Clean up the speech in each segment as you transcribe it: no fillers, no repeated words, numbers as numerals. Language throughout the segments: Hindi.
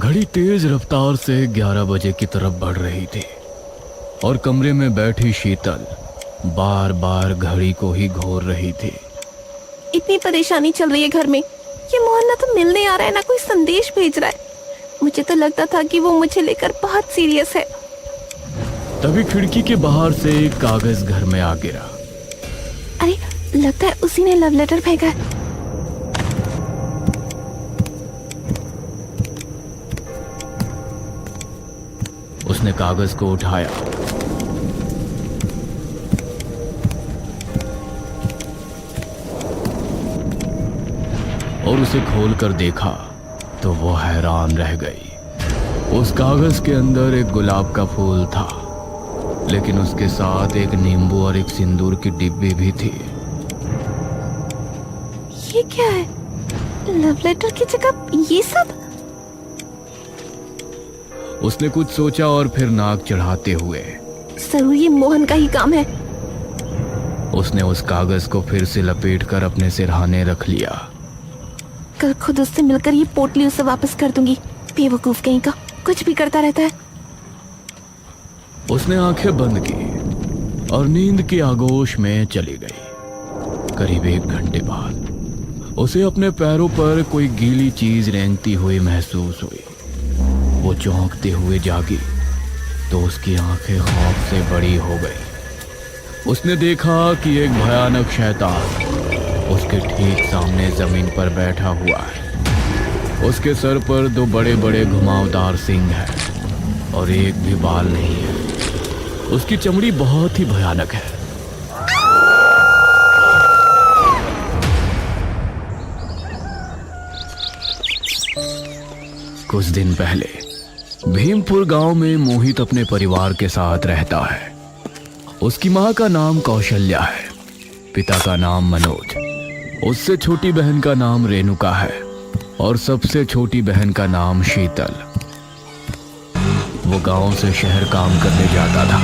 घड़ी तेज रफ्तार से 11 बजे की तरफ बढ़ रही थी और कमरे में बैठी शीतल बार बार घड़ी को ही घोर रही थी। इतनी परेशानी चल रही है घर में। ये मोहन ना तो मिलने आ रहा है ना कोई संदेश भेज रहा है। मुझे तो लगता था कि वो मुझे लेकर बहुत सीरियस है। तभी खिड़की के बाहर से एक कागज घर में आ गिरा। अरे लगता है उसी ने लव लेटर फेंका है। उसने कागज को उठाया और उसे खोलकर देखा तो वो हैरान रह गई। उस कागज के अंदर एक गुलाब का फूल था, लेकिन उसके साथ एक नींबू और एक सिंदूर की डिब्बी भी थी। ये क्या है? लव लेटर की जगह ये सब? उसने कुछ सोचा और फिर नाक चढ़ाते हुए, जरूर ये मोहन का ही काम है। उसने उस कागज को फिर से लपेटकर अपने सिरहाने रख लिया। कल खुद उससे मिलकर ये पोटली उसे वापस कर दूंगी। बेवकूफ कहीं का, कुछ भी करता रहता है। उसने आंखें बंद की और नींद की आगोश में चली गई। करीब 1 घंटे बाद उसे अपने पैरों पर कोई गीली चीज रेंगती हुई महसूस हुई। वो चौंकते हुए जागी तो उसकी आंखें खौफ से बड़ी हो गई। उसने देखा कि एक भयानक शैतान उसके ठीक सामने जमीन पर बैठा हुआ है। उसके सर पर 2 बड़े बड़े घुमावदार सींग हैं और एक भी बाल नहीं है। उसकी चमड़ी बहुत ही भयानक है। कुछ दिन पहले भीमपुर गांव में मोहित अपने परिवार के साथ रहता है। उसकी मां का नाम कौशल्या है, पिता का नाम मनोज, उससे छोटी बहन का नाम रेणुका है और सबसे छोटी बहन का नाम शीतल। वो गांव से शहर काम करने जाता था।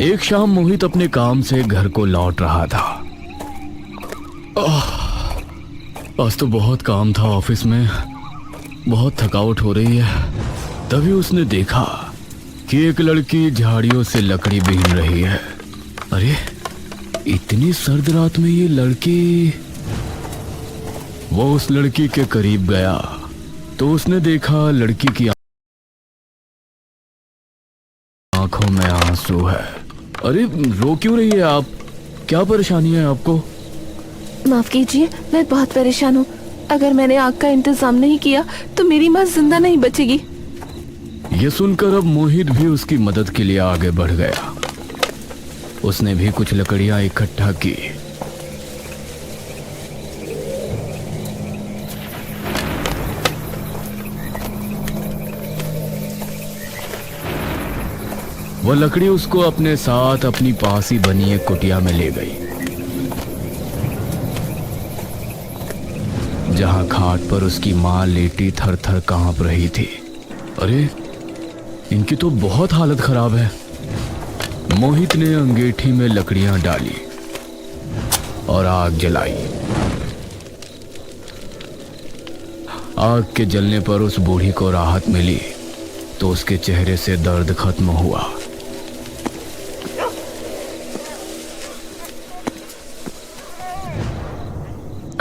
एक शाम मोहित अपने काम से घर को लौट रहा था। आज तो बहुत काम था ऑफिस में, बहुत थकावट हो रही है। तभी उसने देखा कि एक लड़की झाड़ियों से लकड़ी बीन रही है। अरे इतनी सर्द रात में ये लड़की। वो उस लड़की के करीब गया तो उसने देखा लड़की की आंखों में आंसू है। अरे रो क्यों रही है आप? क्या परेशानी है आपको? माफ कीजिए, मैं बहुत परेशान हूँ। अगर मैंने आग का इंतजाम नहीं किया तो मेरी माँ जिंदा नहीं बचेगी। ये सुनकर अब मोहित भी उसकी मदद के लिए आगे बढ़ गया। उसने भी कुछ लकड़ियां इकट्ठा की। वो लकड़ी उसको अपने साथ अपनी पास ही बनी एक कुटिया में ले गई, जहां खाट पर उसकी मां लेटी थर थर कांप रही थी। अरे इनकी तो बहुत हालत खराब है। मोहित ने अंगीठी में लकड़ियां डाली और आग जलाई। आग के जलने पर उस बूढ़ी को राहत मिली तो उसके चेहरे से दर्द खत्म हुआ।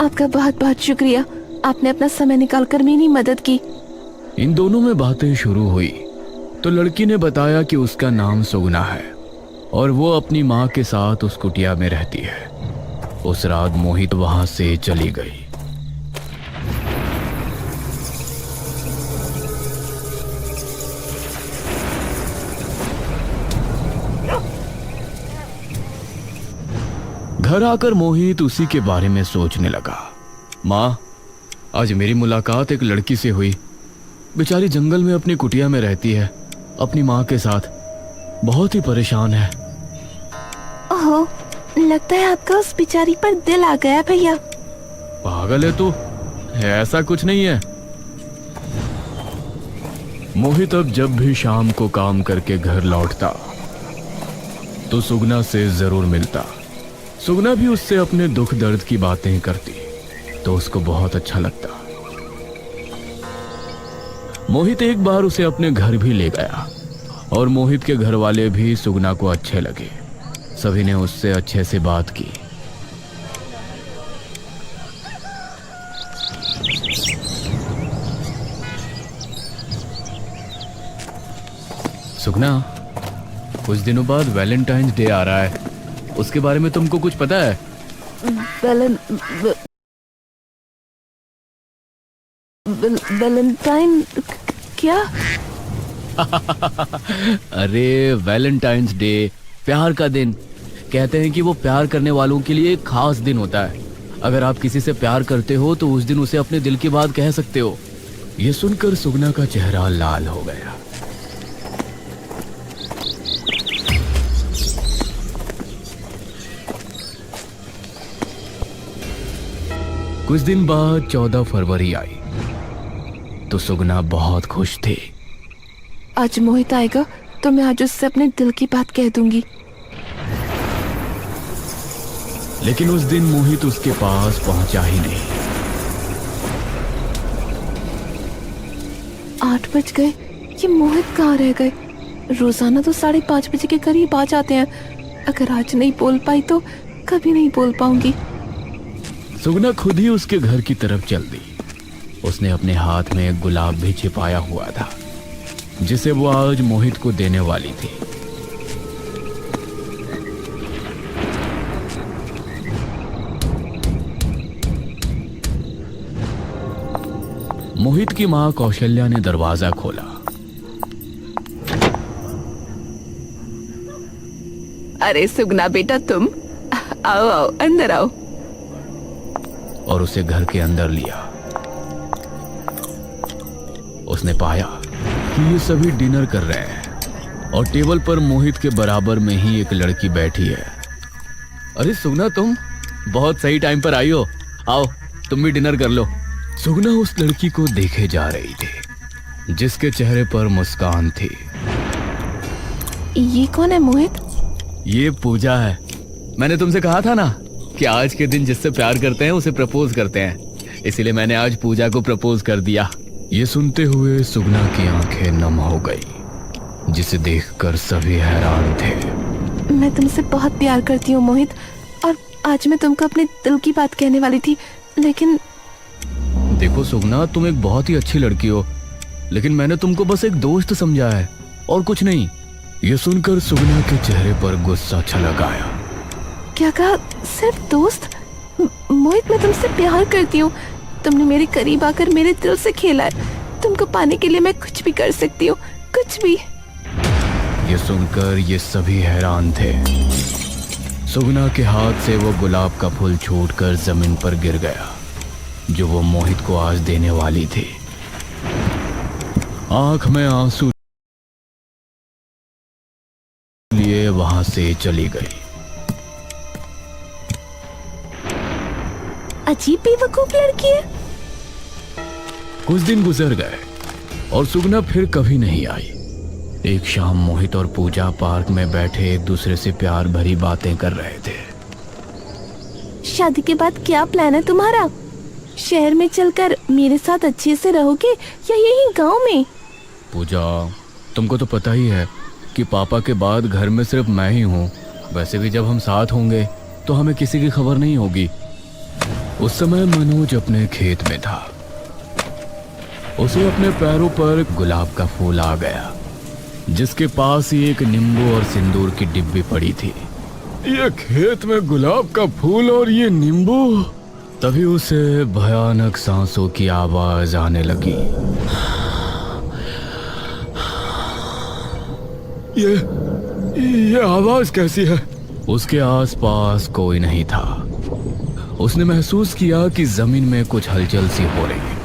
आपका बहुत बहुत शुक्रिया, आपने अपना समय निकालकर मेरी मदद की। इन दोनों में बातें शुरू हुई तो लड़की ने बताया कि उसका नाम सुगना है और वो अपनी माँ के साथ उस कुटिया में रहती है। उस रात मोहित वहां से चली गई। घर आकर मोहित उसी के बारे में सोचने लगा। माँ, आज मेरी मुलाकात एक लड़की से हुई। बेचारी जंगल में अपनी कुटिया में रहती है अपनी माँ के साथ, बहुत ही परेशान है। ओहो, लगता है आपका उस बेचारी पर दिल आ गया भैया। पागल है तू, ऐसा कुछ नहीं है। मोहित अब जब भी शाम को काम करके घर लौटता तो सुगना से जरूर मिलता सुगना भी उससे अपने दुख दर्द की बातें करती तो उसको बहुत अच्छा लगता। मोहित एक बार उसे अपने घर भी ले गया और मोहित के घर वाले भी सुगना को अच्छे लगे। सभी ने उससे अच्छे से बात की। सुगना, कुछ दिनों बाद वैलेंटाइंस डे आ रहा है, उसके बारे में तुमको कुछ पता है? वैलेंटाइन क्या? अरे वैलेंटाइंस डे, प्यार का दिन। कहते हैं कि वो प्यार करने वालों के लिए एक खास दिन होता है। अगर आप किसी से प्यार करते हो तो उस दिन उसे अपने दिल की बात कह सकते हो। ये सुनकर सुगना का चेहरा लाल हो गया। कुछ दिन बाद 14 फरवरी आई तो सुगना बहुत खुश थी। आज मोहित आएगा तो मैं आज उससे अपने दिल की बात कह दूंगी। लेकिन उस दिन मोहित उसके पास पहुंचा ही नहीं। 8 बज गए, ये मोहित कहाँ रह गए? रोजाना तो 5:30 बजे के करीब आ जाते हैं। अगर आज नहीं बोल पाई तो कभी नहीं बोल पाऊंगी। सुगना खुद ही उसके घर की तरफ चल दी। उसने अपने हाथ में एक गुलाब भी छिपाया हुआ था जिसे वो आज मोहित को देने वाली थी। मोहित की मां कौशल्या ने दरवाजा खोला। अरे सुगना बेटा, तुम आओ आओ, अंदर आओ। और उसे घर के अंदर लिया। उसने पाया कि ये सभी डिनर कर रहे हैं और टेबल पर मोहित के बराबर में ही एक लड़की बैठी है। अरे सुगना, तुम बहुत सही टाइम पर आई हो। आओ तुम भी डिनर कर लो। सुगना उस लड़की को देखे जा रही थी जिसके चेहरे पर मुस्कान थी। ये कौन है मोहित? ये पूजा है। मैंने तुमसे कहा था ना कि आज के दिन जिससे प्यार करते हैं उसे प्रपोज करते हैं, इसीलिए मैंने आज पूजा को प्रपोज कर दिया। ये सुनते हुए सुगना की आंखें नम हो गई जिसे देखकर सभी हैरान थे। मैं तुमसे बहुत प्यार करती हूँ मोहित, और आज मैं तुमको अपने दिल की बात कहने वाली थी, लेकिन देखो सुगना, तुम एक बहुत ही अच्छी लड़की हो, लेकिन मैंने तुमको बस एक दोस्त समझा है और कुछ नहीं। ये सुनकर सुगना के चेहरे पर गुस्सा छलक आया। क्या कहा? सिर्फ दोस्त? मोहित, मैं तुमसे प्यार करती हूँ। तुमने मेरे करीब आकर मेरे दिल से खेला है। तुमको पाने के लिए मैं कुछ भी कर सकती हूँ, कुछ भी। ये सुनकर ये सभी हैरान थे। सुगना के हाथ से वो गुलाब का फूल छूटकर जमीन पर गिर गया जो वो मोहित को आज देने वाली थी। आंख में आंसू लिए वहां से चली गई। अजीब बेवकूफ लड़की है। कुछ दिन गुजर गए और सुगना फिर कभी नहीं आई। एक शाम मोहित और पूजा पार्क में बैठे एक दूसरे से प्यार भरी बातें कर रहे थे। शादी के बाद क्या प्लान है तुम्हारा? शहर में चलकर मेरे साथ अच्छे से रहोगे या यहीं गांव में? पूजा, तुमको तो पता ही है कि पापा के बाद घर में सिर्फ मैं ही हूँ। वैसे भी जब हम साथ होंगे तो हमें किसी की खबर नहीं होगी। उस समय मनोज अपने खेत में था। उसे अपने पैरों पर गुलाब का फूल आ गया जिसके पास ही एक नींबू और सिंदूर की डिब्बी पड़ी थी। ये खेत में गुलाब का फूल और ये नींबू। तभी उसे भयानक सांसों की आवाज आने लगी। ये आवाज कैसी है? उसके आसपास कोई नहीं था। उसने महसूस किया कि जमीन में कुछ हलचल सी हो रही है।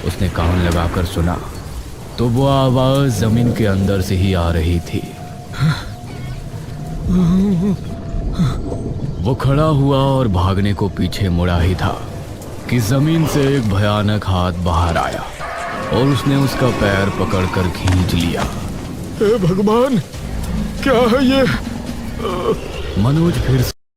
उसने कान लगाकर सुना तो वो आवाज जमीन के अंदर से ही आ रही थी। वो खड़ा हुआ और भागने को पीछे मुड़ा ही था कि जमीन से एक भयानक हाथ बाहर आया और उसने उसका पैर पकड़कर खींच लिया। हे भगवान, क्या है ये? मनोज फिर